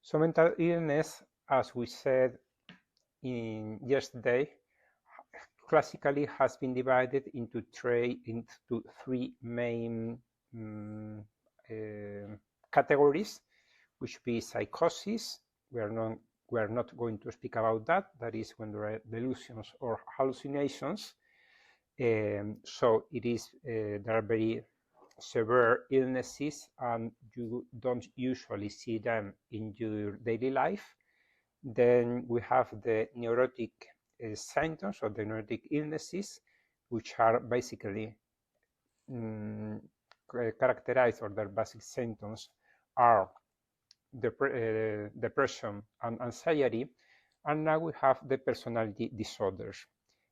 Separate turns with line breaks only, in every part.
So mental illness, as we said yesterday, classically has been divided into three main categories, which would be psychosis. We are not going to speak about that. That is when there are delusions or hallucinations. So it is there are very severe illnesses, and you don't usually see them in your daily life. Then we have the neurotic symptoms or the neurotic illnesses, which are basically characterized, or their basic symptoms are depression and anxiety. And now we have the personality disorders.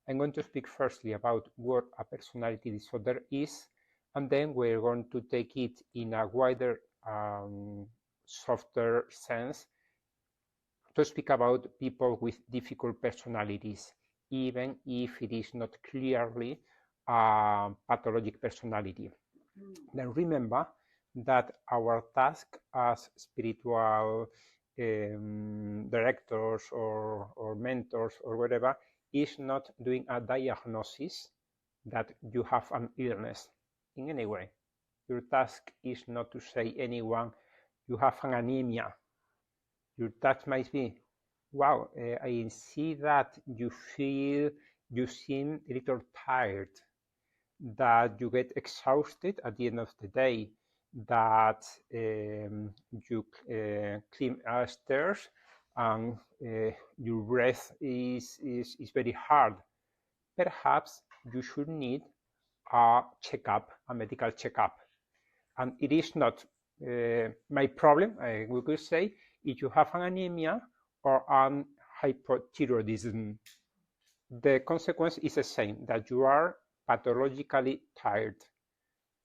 I'm going to speak firstly about what a personality disorder is, and then we're going to take it in a wider, softer sense to speak about people with difficult personalities, even if it is not clearly a pathologic personality. Then remember that our task as spiritual directors or mentors or whatever is not doing a diagnosis that you have an illness in any way. Your task is not to say anyone you have an anemia. Your task might be, wow, I see that you seem a little tired, that you get exhausted at the end of the day, that you climb stairs and your breath is very hard. Perhaps you should need a checkup, a medical checkup. And it is not my problem, we could say, if you have an anemia or an hypothyroidism. The consequence is the same, that you are pathologically tired.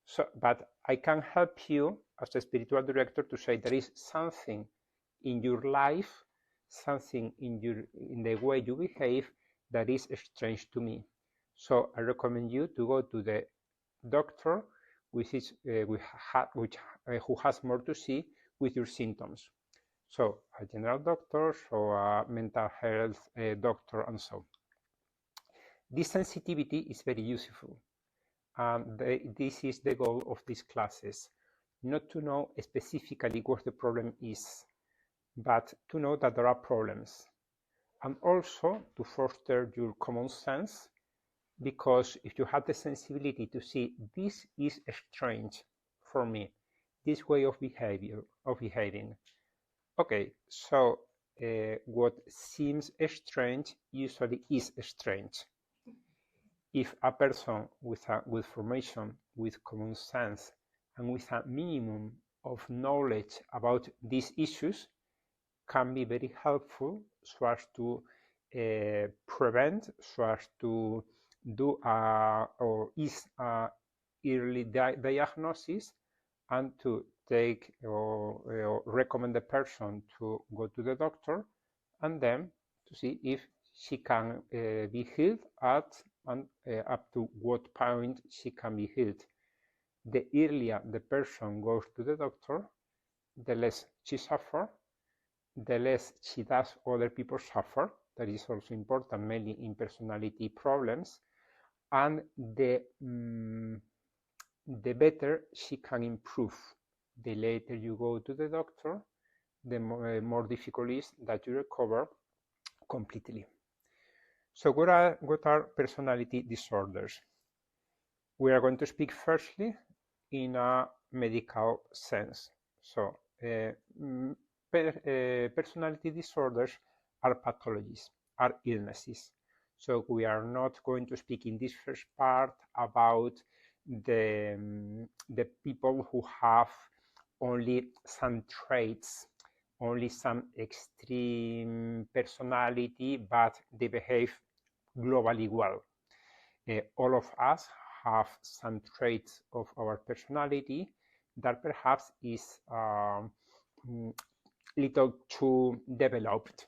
So, but I can help you as a spiritual director to say there is something in your life, something in the way you behave that is strange to me. So I recommend you to go to the doctor who has more to see with your symptoms. So a general doctor, so a mental health doctor, and so. This sensitivity is very useful. This is the goal of these classes, not to know specifically what the problem is, but to know that there are problems, and also to foster your common sense, because if you have the sensibility to see this is strange for me, this way of behaving. Okay, so what seems strange usually is strange. If a person with formation, with common sense, and with a minimum of knowledge about these issues can be very helpful so as to prevent, so as to do or ease early diagnosis, and to take or recommend the person to go to the doctor, and then to see if she can be healed and up to what point she can be healed. The earlier the person goes to the doctor, the less she suffers, the less she does other people suffer. That is also important, mainly in personality problems, and the better she can improve. The later you go to the doctor, the more difficult it is that you recover completely. So what are personality disorders? We are going to speak firstly in a medical sense. So personality disorders are pathologies, are illnesses. So we are not going to speak in this first part about the people who have only some traits, only some extreme personality, but they behave globally well. All of us have some traits of our personality that perhaps is little too developed,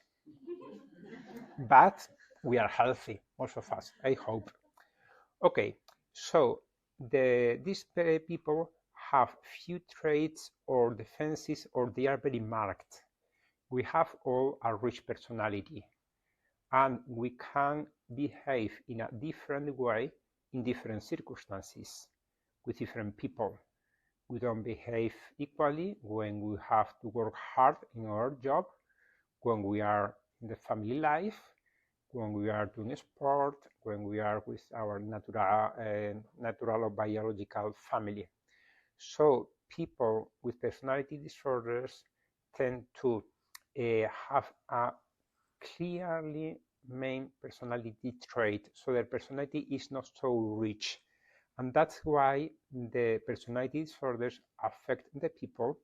but we are healthy, most of us, I hope. Okay, so these people have few traits or defenses, or they are very marked. We have all a rich personality, and we can behave in a different way in different circumstances with different people. We don't behave equally when we have to work hard in our job, when we are in the family life, when we are doing sport, when we are with our natural or biological family. So people with personality disorders tend to have a clearly main personality trait, so their personality is not so rich. And that's why the personality disorders affect the people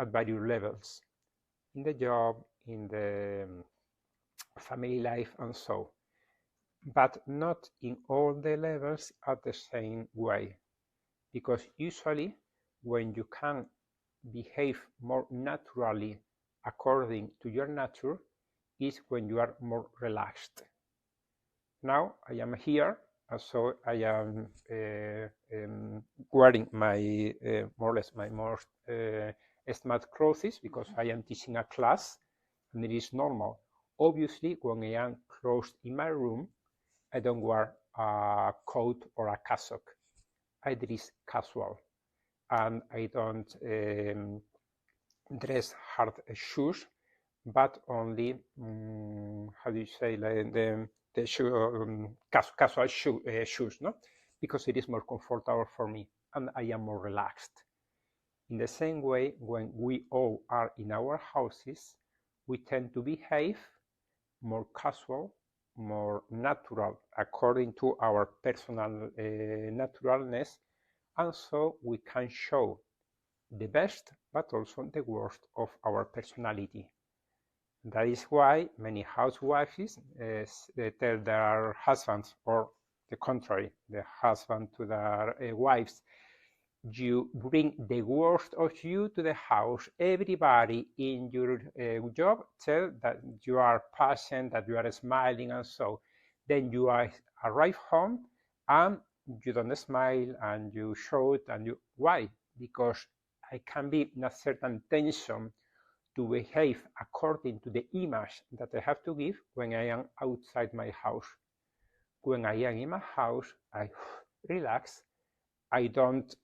at various levels, in the job, in the family life, and so. But not in all the levels at the same way, because usually when you can behave more naturally according to your nature is when you are more relaxed. Now I am here, so I am wearing my more or less my most smart clothes because I am teaching a class, and it is normal. Obviously, when I am closed in my room, I don't wear a coat or a cassock. I dress casual, and I don't dress hard shoes, but only how do you say, like the shoe, casual shoes, no? Because it is more comfortable for me and I am more relaxed. In the same way, when we all are in our houses, we tend to behave more casual, more natural, according to our personal naturalness, and so we can show the best but also the worst of our personality. That is why many housewives tell their husbands, or the contrary, the husband to their wives, you bring the worst of you to the house. Everybody in your job tell that you are patient, that you are smiling, and so. Then you arrive home and you don't smile and you shout and you. Why? Because I can be in a certain tension to behave according to the image that I have to give when I am outside my house. When I am in my house, I relax. I don't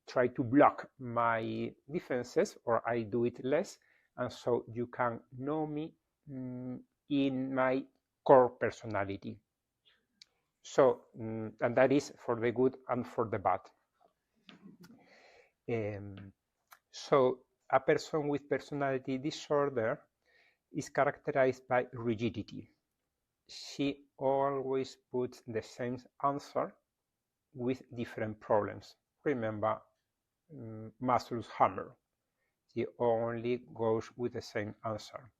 try to block my defenses, or I do it less, and so you can know me in my core personality. So, and that is for the good and for the bad. So a person with personality disorder is characterized by rigidity. She always puts the same answer with different problems. Remember Maslow's hammer. She only goes with the same answer.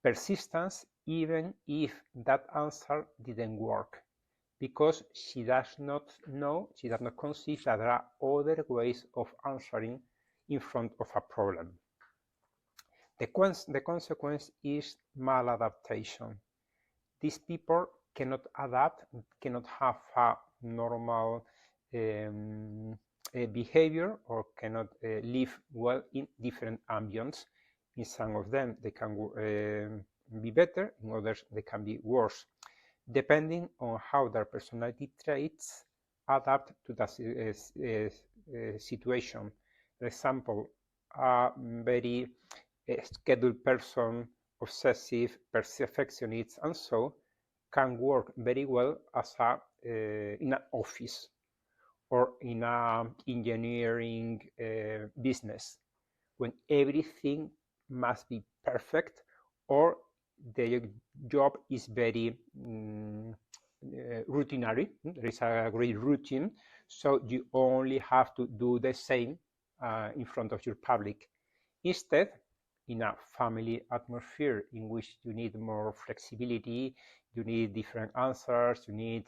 Persistence, even if that answer didn't work, because she does not conceive that there are other ways of answering in front of a problem. The consequence is maladaptation. These people cannot adapt, cannot have a normal behavior, or cannot live well in different ambience. In some of them, they can be better, in others, they can be worse, depending on how their personality traits adapt to the situation. For example, a very scheduled person, obsessive, perfectionist, and so can work very well as in an office or in an engineering business, when everything must be perfect, or the job is very routinary. There is a great routine, so you only have to do the same in front of your public. Instead, in a family atmosphere in which you need more flexibility, you need different answers, you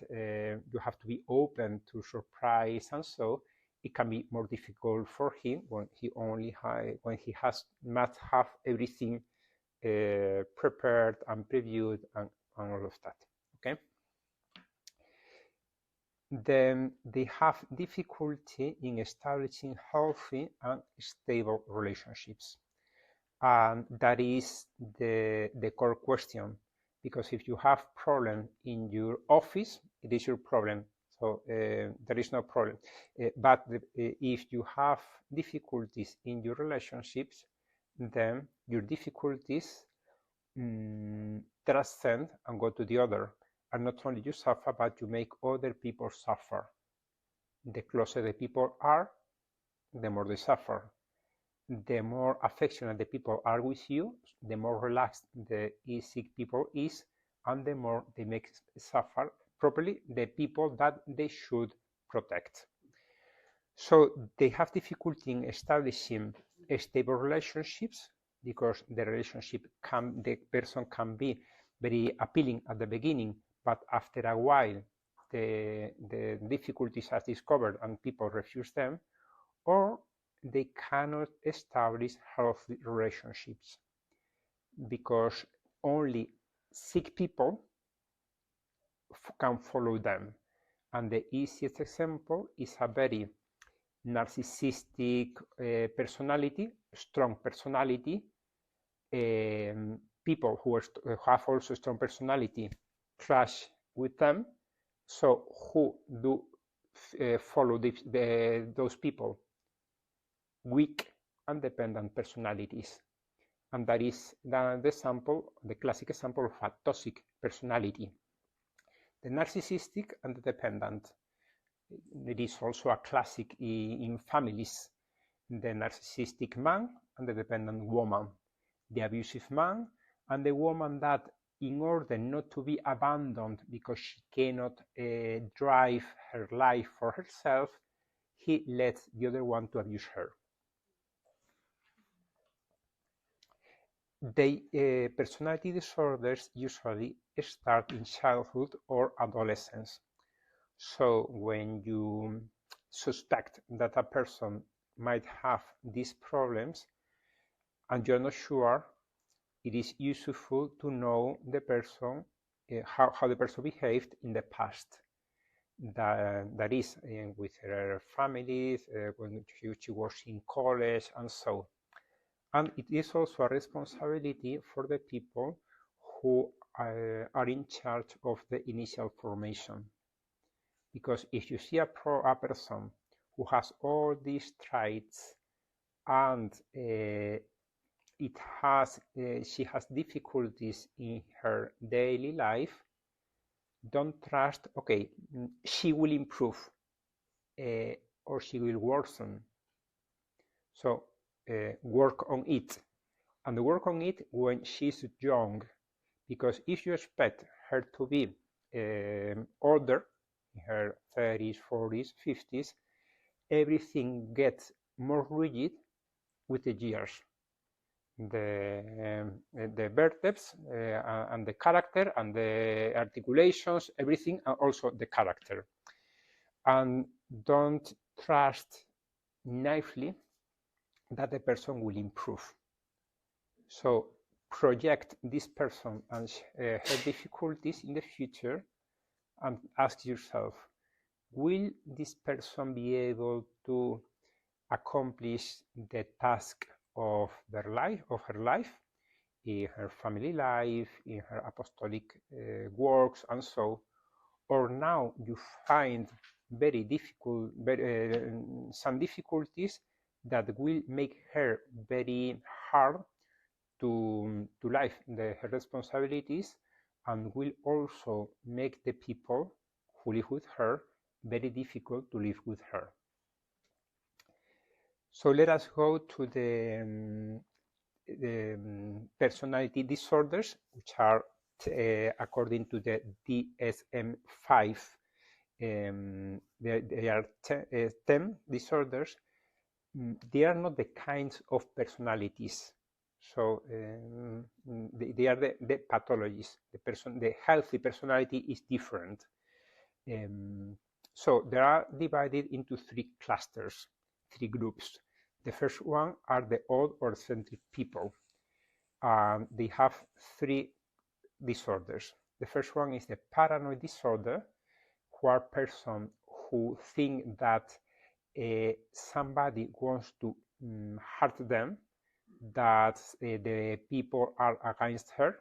have to be open to surprise, and so it can be more difficult for him when he must have everything prepared and previewed and all of that. Okay. Then they have difficulty in establishing healthy and stable relationships. And that is the core question, because if you have problem in your office, it is your problem. So there is no problem. But if you have difficulties in your relationships, then your difficulties transcend and go to the other. And not only you suffer, but you make other people suffer. The closer the people are, the more they suffer. The more affectionate the people are with you, the more relaxed the sick people is, and the more they make suffer properly the people that they should protect. So they have difficulty in establishing stable relationships, because the person can be very appealing at the beginning, but after a while the difficulties are discovered and people refuse them, or they cannot establish healthy relationships, because only sick people can follow them. And the easiest example is a very narcissistic personality, strong personality. People who have also strong personality clash with them. So who do follow those people? Weak and dependent personalities. And that is the classic example of a toxic personality. The narcissistic and the dependent. It is also a classic in families. The narcissistic man and the dependent woman. The abusive man and the woman that, in order not to be abandoned because she cannot drive her life for herself, he lets the other one to abuse her. The personality disorders usually start in childhood or adolescence. So when you suspect that a person might have these problems and you're not sure, it is useful to know the person, how the person behaved in the past. That is with her families, when she was in college, and so. And it is also a responsibility for the people who are in charge of the initial formation. Because if you see a person who has all these traits and she has difficulties in her daily life, don't trust, okay, she will improve or she will worsen. So work on it. And work on it when she's young, because if you expect her to be older, in her 30s, 40s, 50s, everything gets more rigid with the years. The vertex and the character and the articulations, everything, and also the character. And don't trust naively that the person will improve. So project this person and her difficulties in the future and ask yourself, will this person be able to accomplish the task of her life, in her family life, in her apostolic works, and so? Or now you find very difficult, some difficulties that will make her very hard to live her responsibilities, and will also make the people who live with her very difficult to live with her. So let us go to the personality disorders, which are according to the DSM-5. They are 10 disorders. They are not the kinds of personalities. So they are the pathologies. The healthy personality is different. So they are divided into 3 clusters, 3 groups. The first one are the odd or eccentric people. They have 3 disorders. The first one is the paranoid disorder, who are persons who think that somebody wants to hurt them. that the people are against her.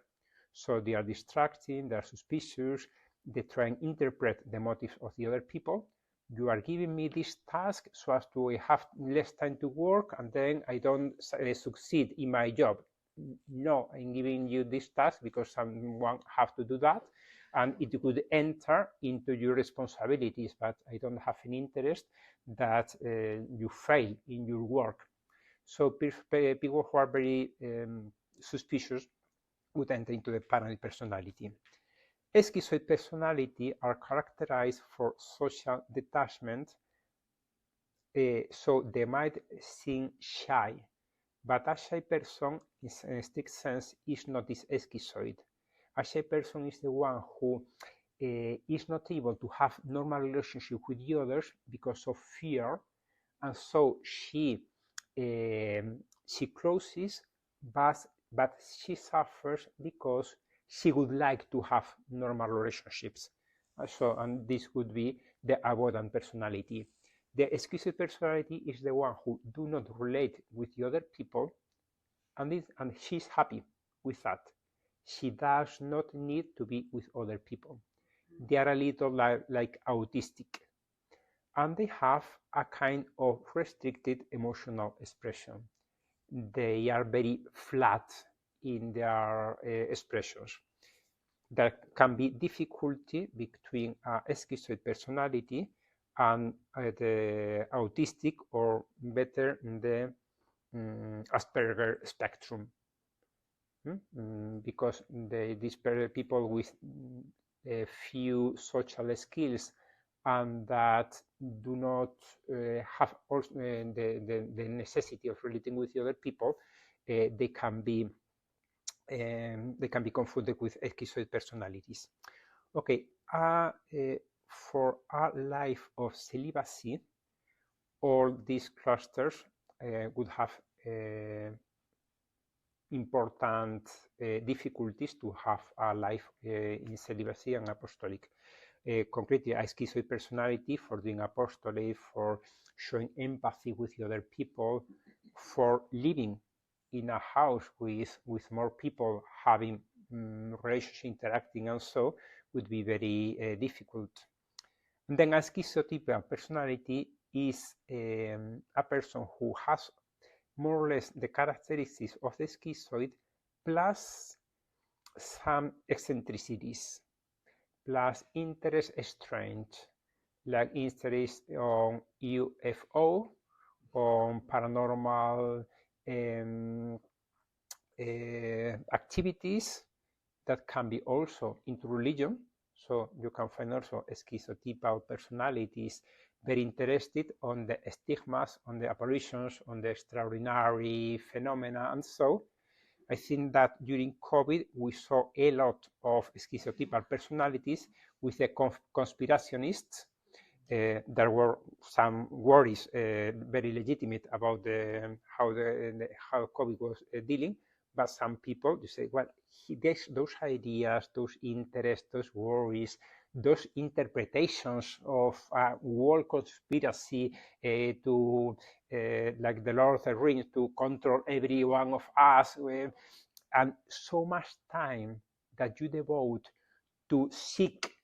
So they are distracting, they are suspicious, they try and interpret the motives of the other people. You are giving me this task so as to have less time to work, and then I don't succeed in my job. No, I'm giving you this task because someone have to do that, and it could enter into your responsibilities, but I don't have an interest that you fail in your work. So people who are very suspicious would enter into the paranoid personality. Schizoid personality are characterized for social detachment, so they might seem shy, but a shy person, in a strict sense, is not this schizoid. A shy person is the one who is not able to have normal relationship with the others because of fear, and so she closes, but she suffers because she would like to have normal relationships. And this would be the avoidant personality. The schizoid personality is the one who do not relate with the other people, and she's happy with that. She does not need to be with other people. They are a little like autistic, and they have a kind of restricted emotional expression. They are very flat in their expressions. There can be difficulty between a schizoid personality and the autistic, or better, the Asperger spectrum, because these people with a few social skills and that do not have also, the necessity of relating with the other people, they can be confunded with schizoid personalities. Okay, for a life of celibacy, all these clusters would have important difficulties to have a life in celibacy and apostolic. Concretely, a schizoid personality for doing apostolate, for showing empathy with the other people, for living in a house with more people, having relationship, interacting, and so would be very difficult. And then a schizotypal personality is a person who has more or less the characteristics of the schizoid, plus some eccentricities, plus interest strange, like interest on UFO, on paranormal activities that can be also into religion. So you can find also schizotypal personalities very interested on the stigmas, on the apparitions, on the extraordinary phenomena, and so I think that during COVID we saw a lot of schizotypal personalities with the conspirationists. There were some worries, very legitimate, about how COVID was dealing, but some people, you say, well, those ideas, those interests, those worries, those interpretations of a world conspiracy to, like the Lord of the Rings, to control every one of us, and so much time that you devote to seek,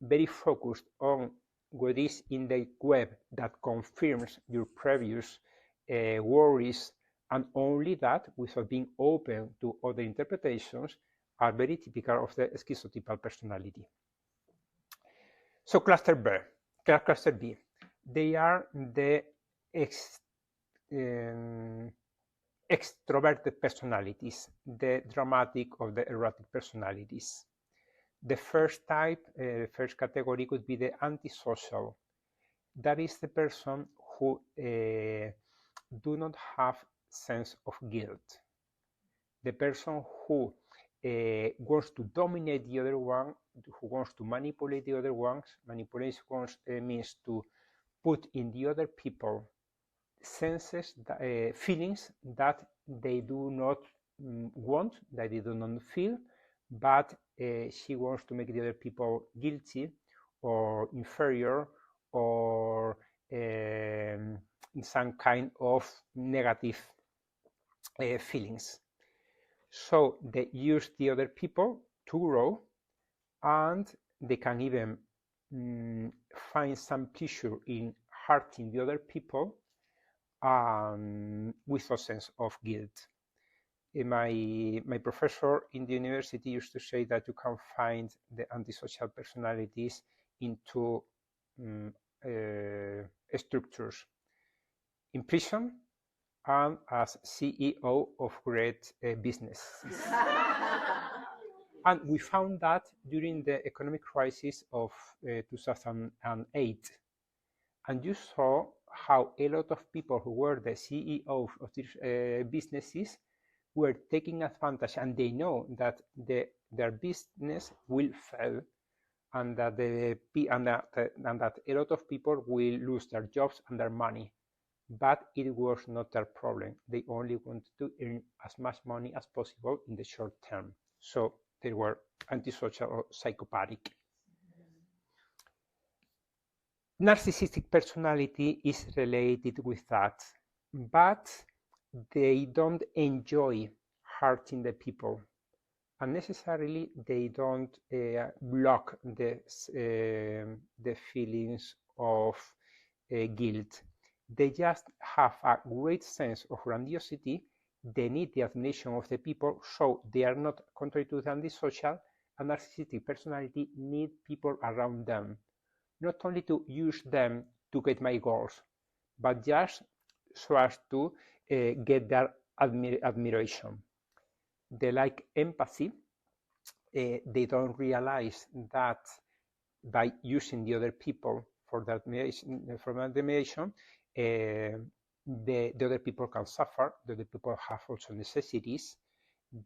very focused on what is in the web that confirms your previous worries, and only that, without being open to other interpretations, are very typical of the schizotypal personality. So cluster B, they are the extroverted personalities, the dramatic or the erratic personalities. The first type, first category, could be the antisocial. That is the person who do not have sense of guilt. The person who wants to dominate the other one, who wants to manipulate the other ones. Manipulation means to put in the other people senses, feelings that they do not want, that they do not feel, but she wants to make the other people guilty or inferior, or in some kind of negative feelings. So they use the other people to grow, and they can even find some pleasure in hurting the other people with a sense of guilt. My professor in the university used to say that you can find the antisocial personalities in two structures: in prison and as CEO of great businesses. And we found that during the economic crisis of 2008. And you saw how a lot of people who were the CEOs of these businesses were taking advantage, and they know that their business will fail, and that that a lot of people will lose their jobs and their money. But it was not their problem. They only wanted to earn as much money as possible in the short term. So they were antisocial or psychopathic. Narcissistic personality is related with that, but they don't enjoy hurting the people, and necessarily they don't block the feelings of guilt. They just have a great sense of grandiosity. They need the admiration of the people, so they are not, contrary to the antisocial, a narcissistic personality need people around them, not only to use them to get my goals, but just so as to get their admiration. They like empathy. They don't realize that by using the other people for the admiration, the other people can suffer. The other people have also necessities.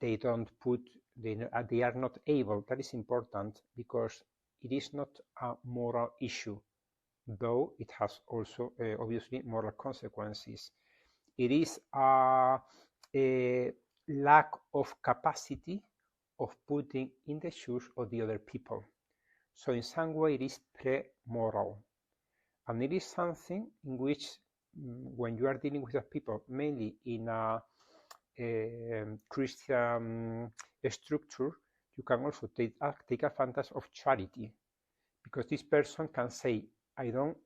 They don't put, they are not able. That is important, because it is not a moral issue, though it has also obviously moral consequences. It is a lack of capacity of putting in the shoes of the other people. So in some way it is pre-moral. And it is something in which, when you are dealing with the people, mainly in a Christian structure, you can also take advantage of charity, because this person can say, I don't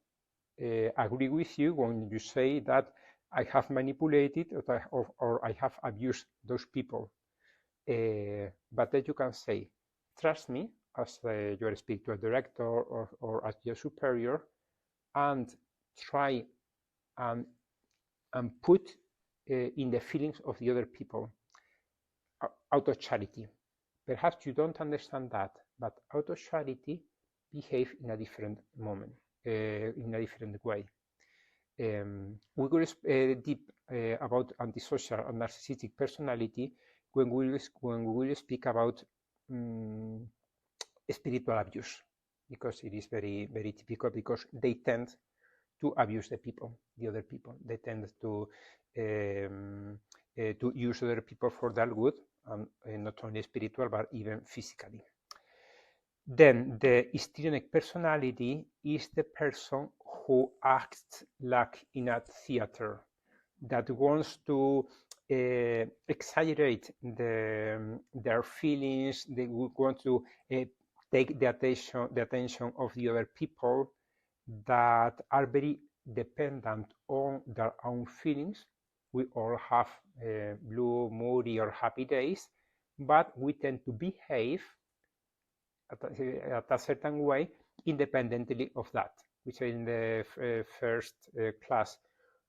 agree with you when you say that I have manipulated or I have abused those people. But then you can say, trust me, as your spiritual director or as your superior, and try and put in the feelings of the other people out of charity. Perhaps you don't understand that, but out of charity, behave in a different moment, in a different way. We will deep about antisocial and narcissistic personality when we will speak about spiritual abuse, because it is very, very typical, because they tend to abuse the people, the other people. They tend to use other people for their good, and not only spiritual, but even physically. Then the histrionic personality is the person who acts like in a theater, that wants to exaggerate their feelings. They want to take the attention of the other people, that are very dependent on their own feelings. We all have blue, moody, or happy days, but we tend to behave at a certain way independently of that, which in the first class,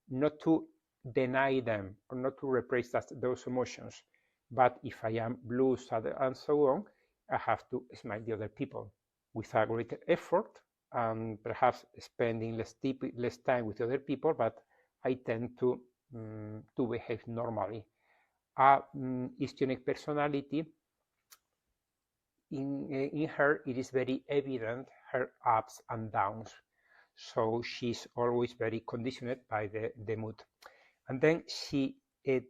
not to deny them or not to repress those emotions, but if I am blue, sad, and so on, I have to smile the other people with a greater effort, and perhaps spending less time with other people, but I tend to behave normally. A histrionic personality, in her, it is very evident her ups and downs. So she's always very conditioned by the mood. And then she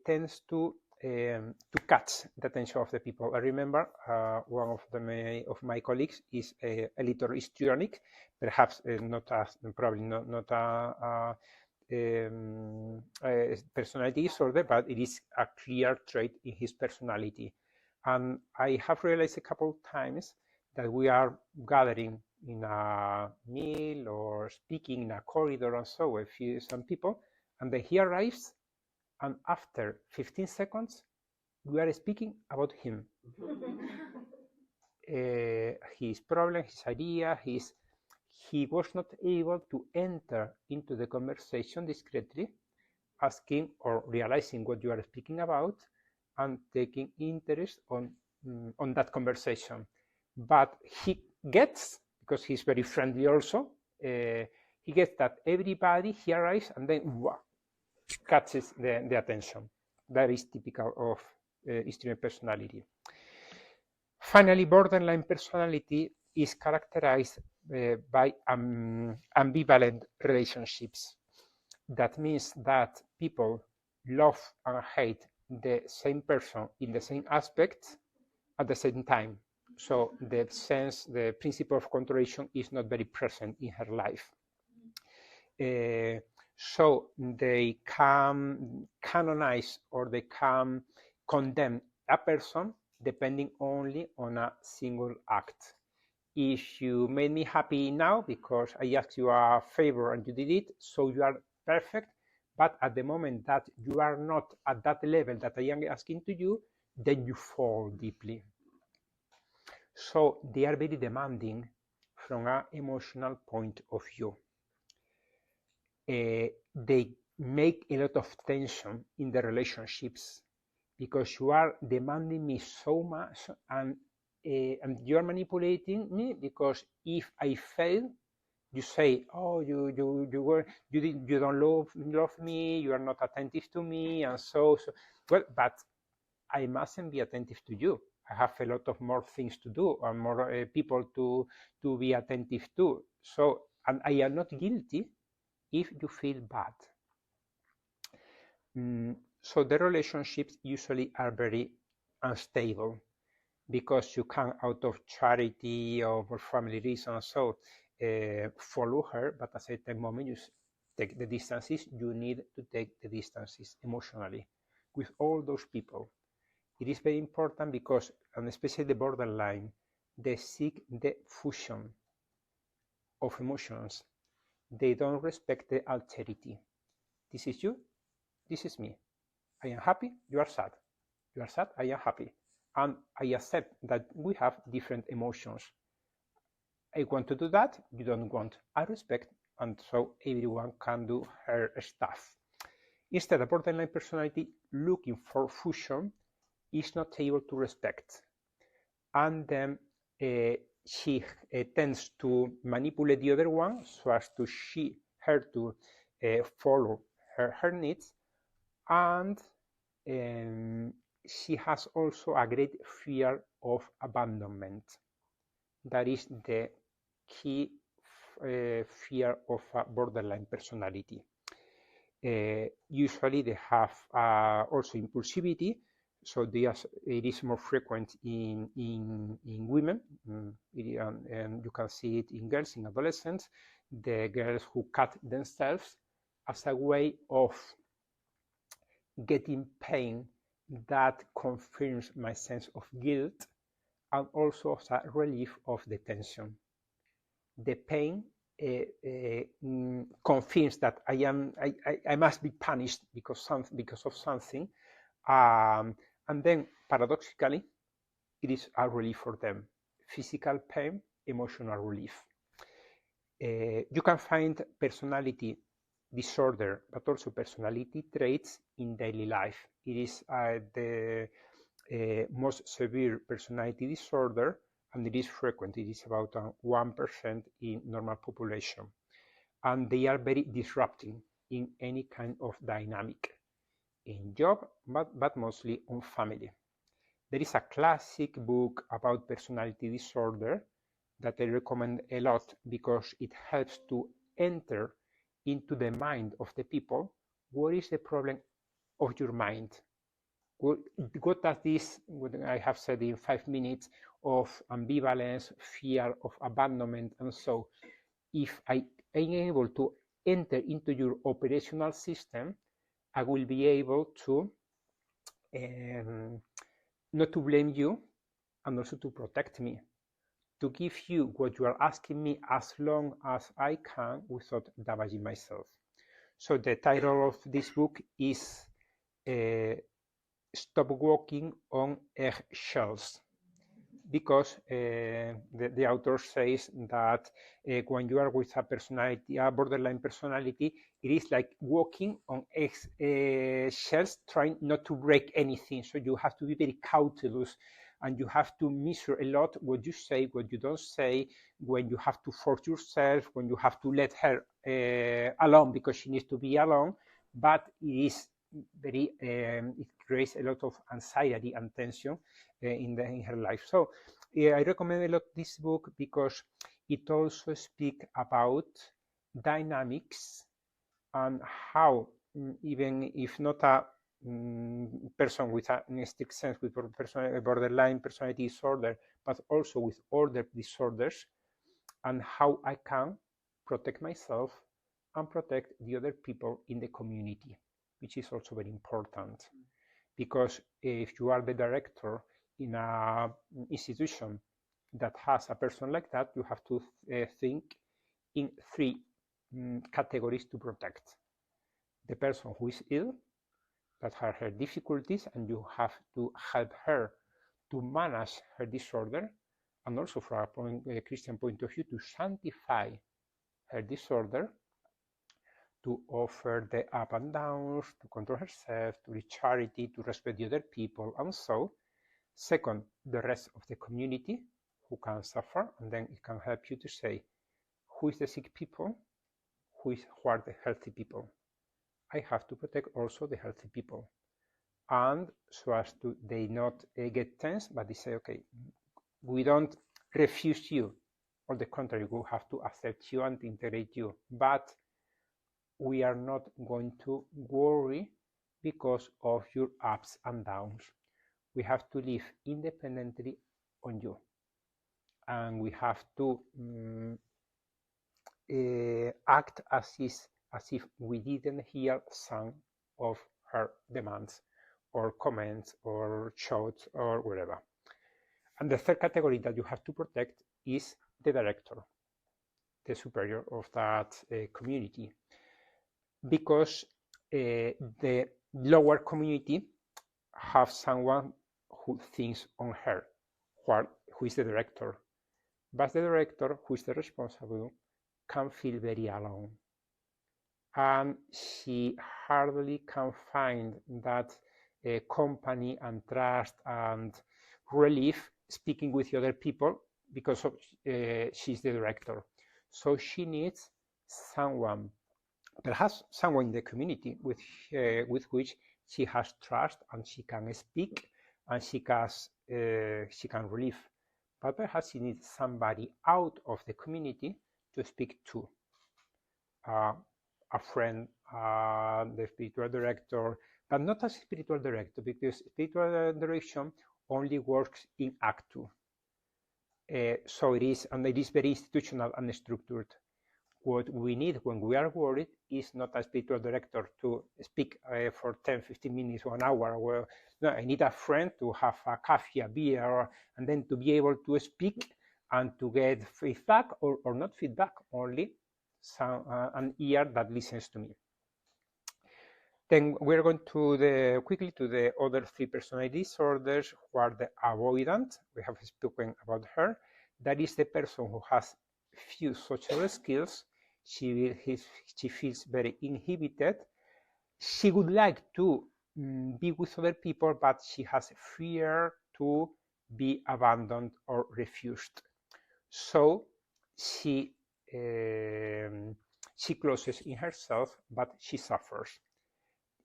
tends to catch the attention of the people. I remember one of my colleagues is a little histrionic, perhaps probably not a personality disorder, but it is a clear trait in his personality. And I have realized a couple of times that we are gathering in a meal or speaking in a corridor and so with some people, and then he arrives, and after 15 seconds, we are speaking about him. His problem, his idea, he was not able to enter into the conversation discreetly, asking or realizing what you are speaking about and taking interest on that conversation. But he gets, because he's very friendly also, he gets that everybody, he arrives and then wow, catches the attention. That is typical of histrionic personality. Finally, borderline personality is characterized by ambivalent relationships. That means that people love and hate the same person in the same aspects at the same time. So the principle of contradiction is not very present in her life. So they can canonize or they can condemn a person depending only on a single act. If you made me happy now because I asked you a favor and you did it, so you are perfect. But at the moment that you are not at that level that I am asking to you, then you fall deeply. So they are very demanding from an emotional point of view. They make a lot of tension in the relationships because you are demanding me so much and you are manipulating me, because if I fail, you say, oh, you don't love me, you are not attentive to me, and so well, but I mustn't be attentive to you. I have a lot of more things to do and more people to be attentive to. So, and I am not guilty if you feel bad. So the relationships usually are very unstable because you can, out of charity or for family reasons, so follow her, but at a certain moment you take the distances. You need to take the distances emotionally with all those people. It is very important because, and especially the borderline, they seek the fusion of emotions. They don't respect the alterity. This is you, this is me. I am happy, you are sad. You are sad, I am happy. And I accept that we have different emotions. I want to do that, you don't want. I respect, and so everyone can do her stuff. Instead, a borderline personality looking for fusion is not able to respect. And then she tends to manipulate the other one so as to her to follow her needs, and she has also a great fear of abandonment. That is the key fear of a borderline personality. Usually they have also impulsivity, so it is more frequent in women, and you can see it in girls, in adolescents, the girls who cut themselves as a way of getting pain that confirms my sense of guilt, and also as a relief of the tension. The pain confirms that I must be punished because of something, and then paradoxically, it is a relief for them. Physical pain, emotional relief. You can find personality disorder, but also personality traits in daily life. It is the most severe personality disorder, and it is frequent. It is about 1% in normal population. And they are very disrupting in any kind of dynamic, in job, but mostly on family. There is a classic book about personality disorder that I recommend a lot because it helps to enter into the mind of the people. What is the problem of your mind? What does this, what I have said in 5 minutes, of ambivalence, fear of abandonment, and so if I am able to enter into your operational system, I will be able to not to blame you and also to protect me, to give you what you are asking me as long as I can without damaging myself. So the title of this book is Stop Walking on Eggshells, because the author says that when you are with a personality, a borderline personality, it is like walking on eggshells, trying not to break anything. So you have to be very cautelous, and you have to measure a lot what you say, what you don't say, when you have to force yourself, when you have to let her alone because she needs to be alone. But it is very, it creates a lot of anxiety and tension in her life. So I recommend a lot this book because it also speaks about dynamics and how, even if not a person with a strict sense with borderline personality disorder, but also with other disorders, and how I can protect myself and protect the other people in the community, which is also very important. Because if you are the director in an institution that has a person like that, you have to think in three categories to protect. The person who is ill, that has her difficulties, and you have to help her to manage her disorder, and also from a Christian point of view, to sanctify her disorder, to offer the up and downs, to control herself, to reach charity, to respect the other people, and so. Second, the rest of the community who can suffer, and then it can help you to say, who is the sick people, who are the healthy people. I have to protect also the healthy people. And so as to they not get tense, but they say, okay, we don't refuse you. On the contrary, we have to accept you and integrate you. But we are not going to worry because of your ups and downs. We have to live independently on you. And we have to act as if we didn't hear some of her demands or comments or shouts or whatever. And the third category that you have to protect is the director, the superior of that community, because the lower community have someone who thinks on her, who is the director. But the director, who is the responsible, can feel very alone. And she hardly can find that company and trust and relief speaking with the other people because she's the director. So she needs someone, perhaps someone in the community with which she has trust and she can speak and she can relieve. But perhaps she needs somebody out of the community to speak to. A friend, the spiritual director, but not a spiritual director, because spiritual direction only works in Act 2. So it is very institutional and structured. What we need when we are worried is not a spiritual director to speak for 10, 15 minutes or an hour. Well, no, I need a friend to have a coffee, a beer, and then to be able to speak and to get feedback or not feedback, only an ear that listens to me. Then we're going to quickly to the other three personality disorders, who are the avoidant. We have spoken about her. That is the person who has few social skills. She feels very inhibited. She would like to be with other people, but she has fear to be abandoned or refused. So she closes in herself, but she suffers.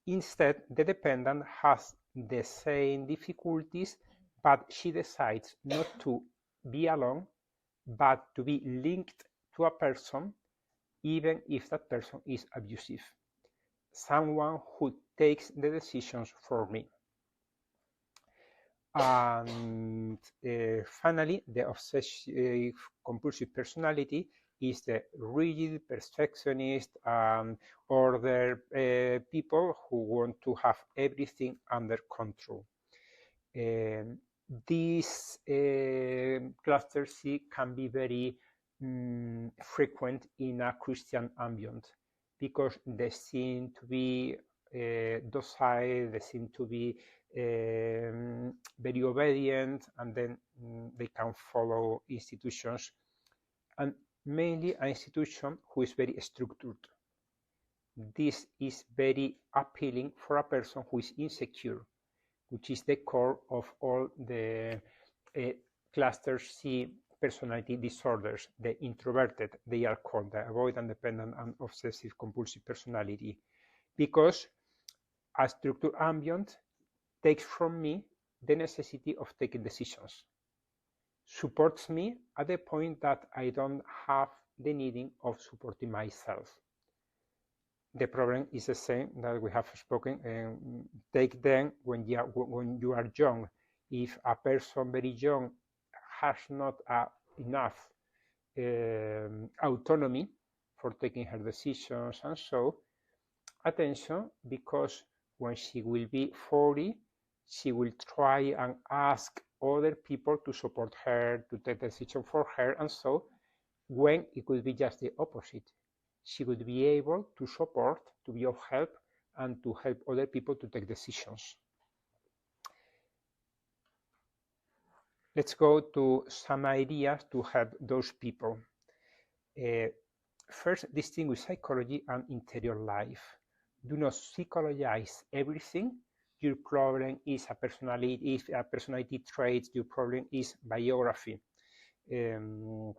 Instead, the dependent has the same difficulties, but she decides not to be alone, but to be linked to a person, even if that person is abusive. Someone who takes the decisions for me. And finally, the obsessive compulsive personality is the rigid, perfectionist, order people who want to have everything under control. This cluster C can be very frequent in a Christian ambient because they seem to be docile, they seem to be very obedient, and then they can follow institutions, and mainly an institution who is very structured. This is very appealing for a person who is insecure, which is the core of all the cluster C personality disorders. The introverted, they are called the avoidant, dependent, and obsessive compulsive personality, because a structured ambient takes from me the necessity of taking decisions, supports me at the point that I don't have the needing of supporting myself. The problem is the same that we have spoken. Take them when you are young. If a person very young has not enough autonomy for taking her decisions, and so attention, because when she will be 40, she will try and ask other people to support her, to take decisions for her, and so when it could be just the opposite. She would be able to support, to be of help, and to help other people to take decisions. Let's go to some ideas to help those people. First, distinguish psychology and interior life. Do not psychologize everything. Your problem is a personality trait. Your problem is biography. Your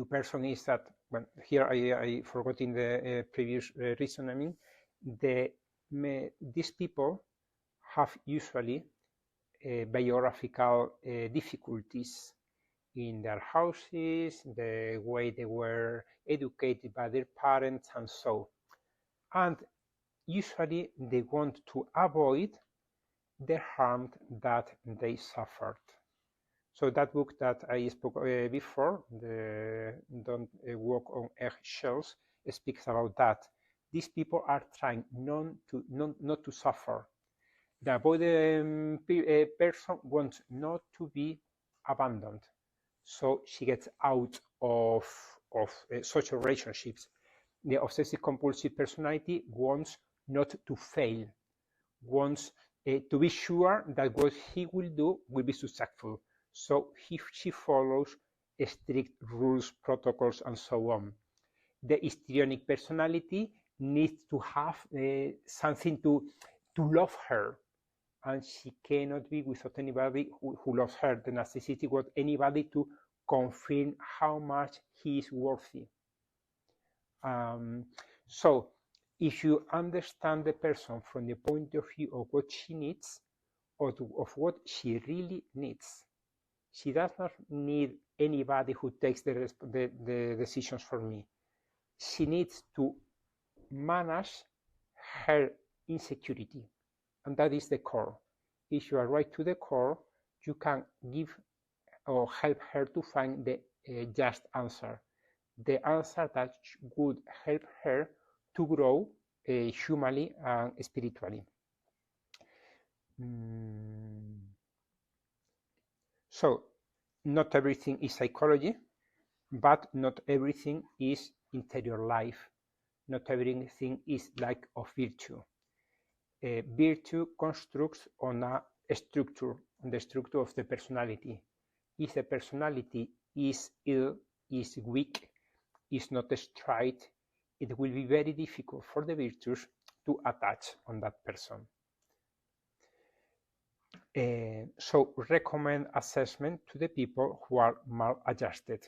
person is that, well, here I forgot in the previous reasoning, these people have usually biographical difficulties in their houses, the way they were educated by their parents, and so. And usually they want to avoid the harm that they suffered. So that book that I spoke before, the Don't Walk on Eggshells, speaks about that. These people are trying not to suffer. The avoidant person wants not to be abandoned, so she gets out of social relationships. The obsessive compulsive personality wants not to fail, wants to be sure that what he will do will be successful. So she follows strict rules, protocols, and so on. The histrionic personality needs to have something to love her, and she cannot be without anybody who loves her. The narcissistic wants anybody to confirm how much he is worthy. So if you understand the person from the point of view of what she needs, or of what she really needs, she does not need anybody who takes the decisions for me. She needs to manage her insecurity, and that is the core. If you are right to the core, you can give or help her to find the just answer, the answer that would help her to grow humanly and spiritually. So, not everything is psychology, but not everything is interior life. Not everything is like of virtue. Virtue constructs on a structure, on the structure of the personality. If the personality is ill, is weak, is not straight, it will be very difficult for the virtues to attach on that person. So recommend assessment to the people who are maladjusted.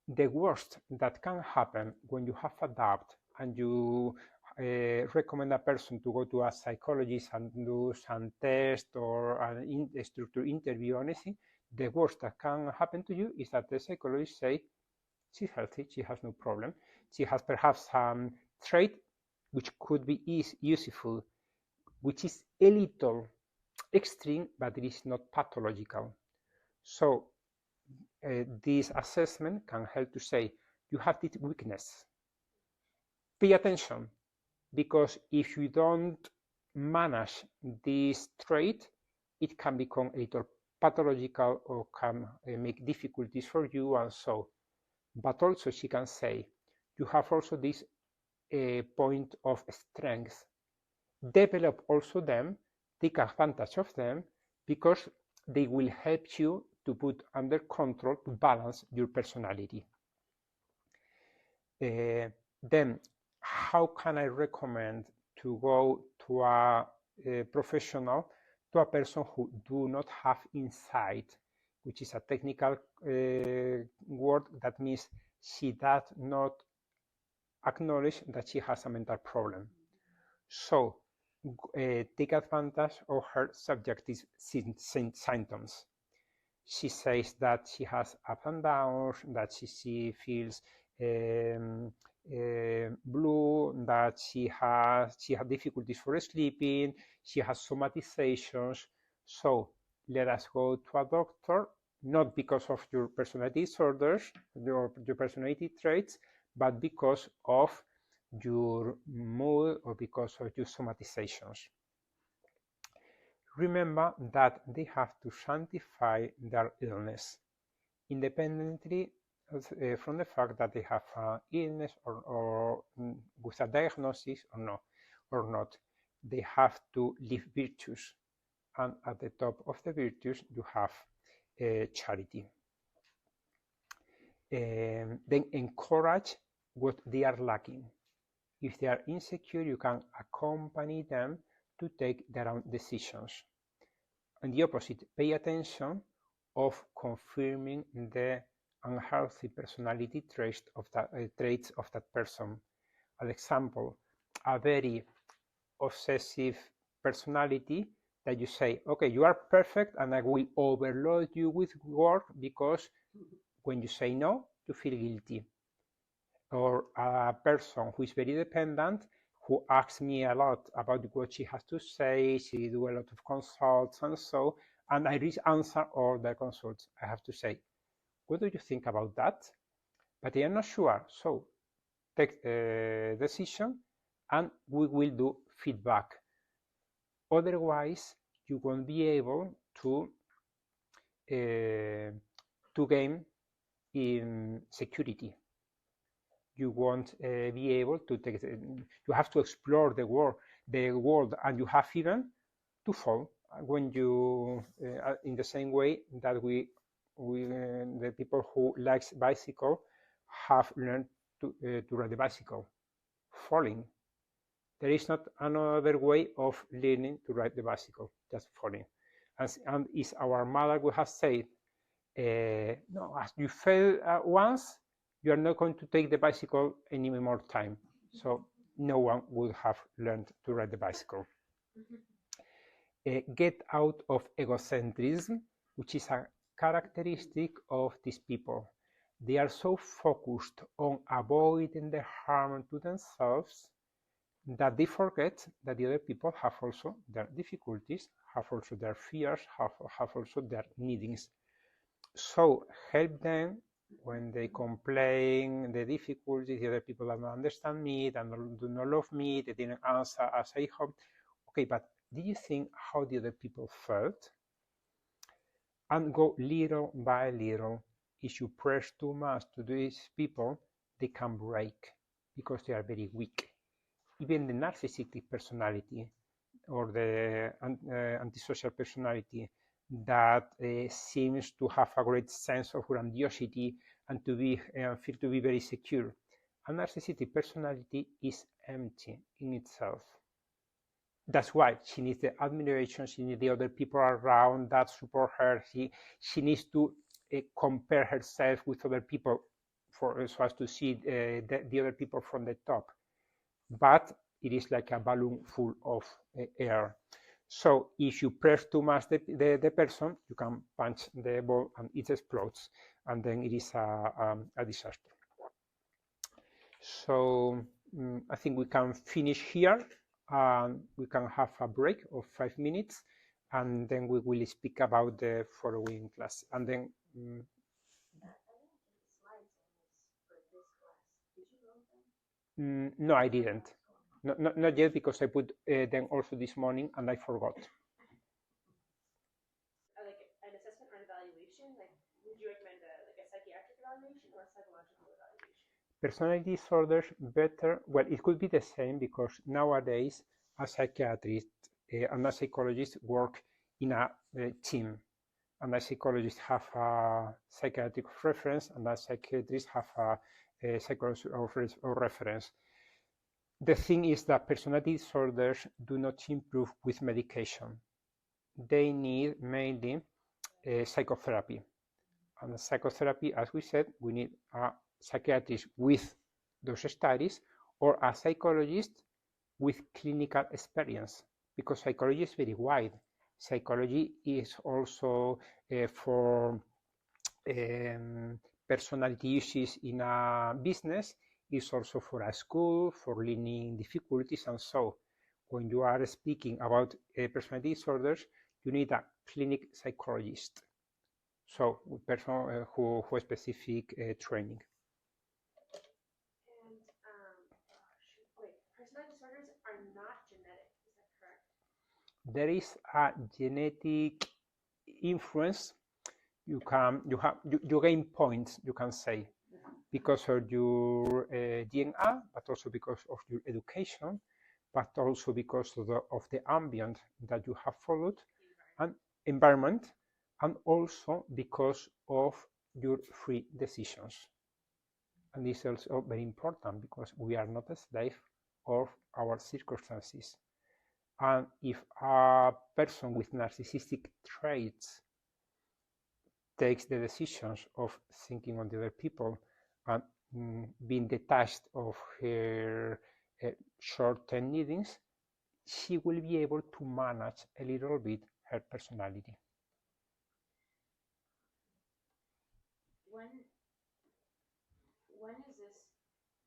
The worst that can happen when you have a doubt and you recommend a person to go to a psychologist and do some test or a structured interview or anything, the worst that can happen to you is that the psychologist say, she's healthy, she has no problem. She has perhaps some trait which could be useful, which is a little extreme, but it is not pathological. So this assessment can help to say, you have this weakness. Pay attention, because if you don't manage this trait, it can become a little pathological or can make difficulties for you and so. But also she can say, you have also this point of strength. Develop also them, take advantage of them, because they will help you to put under control, to balance your personality. Then, how can I recommend to go to a professional, to a person who do not have insight, which is a technical word that means she does not acknowledge that she has a mental problem. So take advantage of her subjective symptoms. She says that she has ups and downs, that she feels blue, that she has difficulties for sleeping, she has somatizations. So let us go to a doctor, not because of your personality disorders, your personality traits, but because of your mood or because of your somatizations. Remember that they have to sanctify their illness, independently from the fact that they have an illness or with a diagnosis or not. They have to live virtues, and at the top of the virtues you have charity. Then encourage what they are lacking. If they are insecure, you can accompany them to take their own decisions. And the opposite, pay attention of confirming the unhealthy personality traits of that person. An example, a very obsessive personality that you say, okay, you are perfect and I will overload you with work because when you say no, you feel guilty. Or a person who is very dependent, who asks me a lot about what she has to say, she do a lot of consults and so, and I answer all the consults. I have to say, what do you think about that? But I am not sure, so take the decision and we will do feedback. Otherwise, you won't be able to gain in security. You won't be able to take it. You have to explore the world, and you have even to fall when you, in the same way that we the people who likes bicycle have learned to ride the bicycle, falling. There is not another way of learning to ride the bicycle, just falling. And is our mother would have said, no, as you fail once, you are not going to take the bicycle any more time. So no one would have learned to ride the bicycle. Get out of egocentrism, which is a characteristic of these people. They are so focused on avoiding the harm to themselves that they forget that the other people have also their difficulties, have also their fears, have also their needings. So help them when they complain, the difficulties, the other people don't understand me, they do not love me, they didn't answer as I hoped. Okay, but did you think how the other people felt? And go little by little. If you press too much to these people, they can break because they are very weak. Even the narcissistic personality or the antisocial personality that seems to have a great sense of grandiosity and to be feel to be very secure. A narcissistic personality is empty in itself. That's why she needs the admiration, she needs the other people around that support her. She needs to compare herself with other people so as to see the other people from the top. But it is like a balloon full of air. So if you press too much the person, you can punch the ball and it explodes, and then it is a disaster. So I think we can finish here, and we can have a break of 5 minutes, and then we will speak about the following class. And then No, I didn't. Not yet, because I put them also this morning and I forgot.
Like an assessment or an evaluation, like would you recommend like a psychiatric evaluation or a psychological evaluation?
Personality disorders, better, well, it could be the same, because nowadays a psychiatrist and a psychologist work in a team, and a psychologist have a psychiatric reference and a psychiatrist have a psychological reference. The thing is that personality disorders do not improve with medication. They need mainly psychotherapy. And psychotherapy, as we said, we need a psychiatrist with those studies or a psychologist with clinical experience, because psychology is very wide. Psychology is also for personality issues in a business, is also for a school, for learning difficulties, and so. When you are speaking about personality disorders, you need a clinic psychologist. So, person who specific training.
And wait, personality disorders are not genetic. Is that correct?
There is a genetic influence. You gain points, you can say, because of your DNA, but also because of your education, but also because of the ambient that you have followed, and environment, and also because of your free decisions. And this is also very important, because we are not a slave of our circumstances. And if a person with narcissistic traits takes the decisions of thinking on the other people and being detached of her short-term needs, she will be able to manage a little bit her personality.
When is this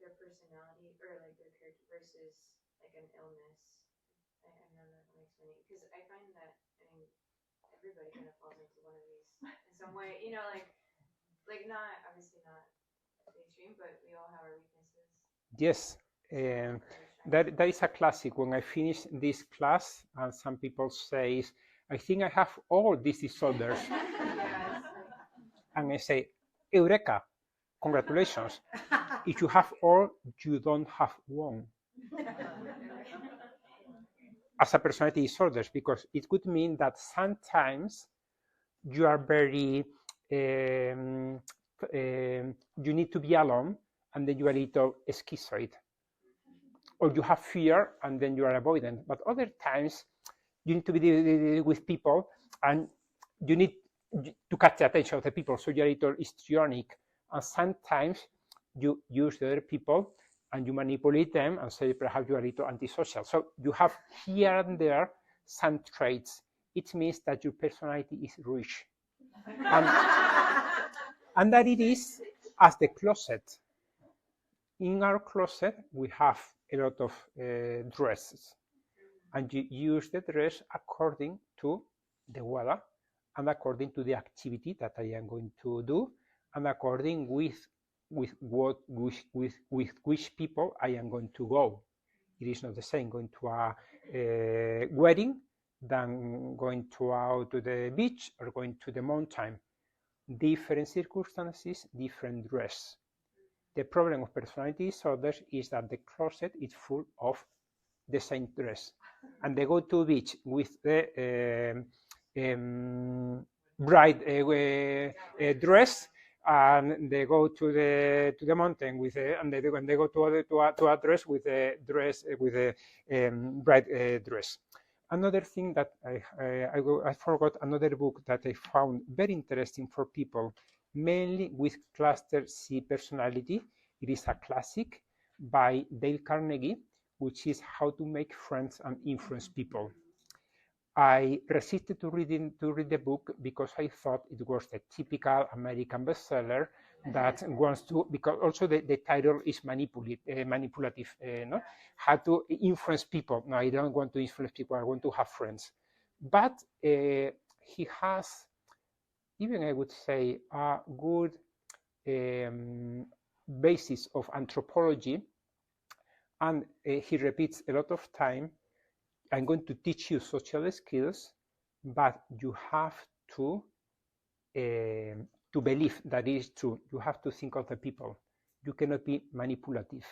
their personality or like their character versus like an illness? I don't know if I'm explaining, because I find that, I mean, everybody kind of falls into one of these in some way, you know, like not obviously not the extreme, but we all have our weaknesses.
Yes, that is a classic. When I finish this class, and some people say, I think I have all these disorders.
Yes.
And I say, Eureka, congratulations. If you have all, you don't have one. As a personality disorders, because it could mean that sometimes you are very, you need to be alone, and then you are a little schizoid. Or you have fear, and then you are avoidant. But other times, you need to be with people, and you need to catch the attention of the people, so you're a little histrionic. And sometimes you use the other people and you manipulate them, and say perhaps you are a little antisocial. So you have here and there some traits. It means that your personality is rich. And that it is as the closet. In our closet, we have a lot of dresses, and you use the dress according to the weather, and according to the activity that I am going to do, and according with which people I am going to go. It is not the same going to a wedding than going out to the beach or going to the mountain. Different circumstances, different dress. The problem of personality disorders is that the closet is full of the same dress, and they go to beach with the bright dress, and they go to the mountain with and they go to a dress with a bright dress. Another thing that I forgot, another book that I found very interesting for people, mainly with cluster C personality. It is a classic by Dale Carnegie, which is How to Make Friends and Influence People. I resisted to read the book because I thought it was the typical American bestseller that wants to, because also the title is manipulative, no? How to influence people. No, I don't want to influence people, I want to have friends. But he has, even I would say, a good basis of anthropology, And he repeats a lot of time, I'm going to teach you social skills, but you have to believe that it is true. You have to think of the people. You cannot be manipulative.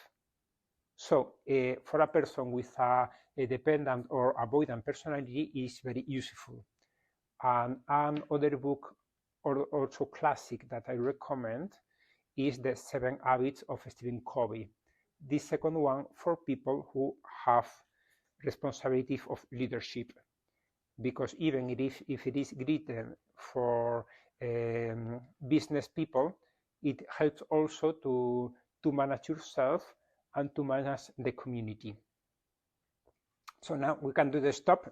So for a person with a dependent or avoidant personality, is very useful. And another book, or also classic, that I recommend is The 7 Habits of Stephen Covey. The second one for people who have responsibility of leadership, because even if it is written for business people, it helps also to manage yourself and to manage the community. So now we can do the stop.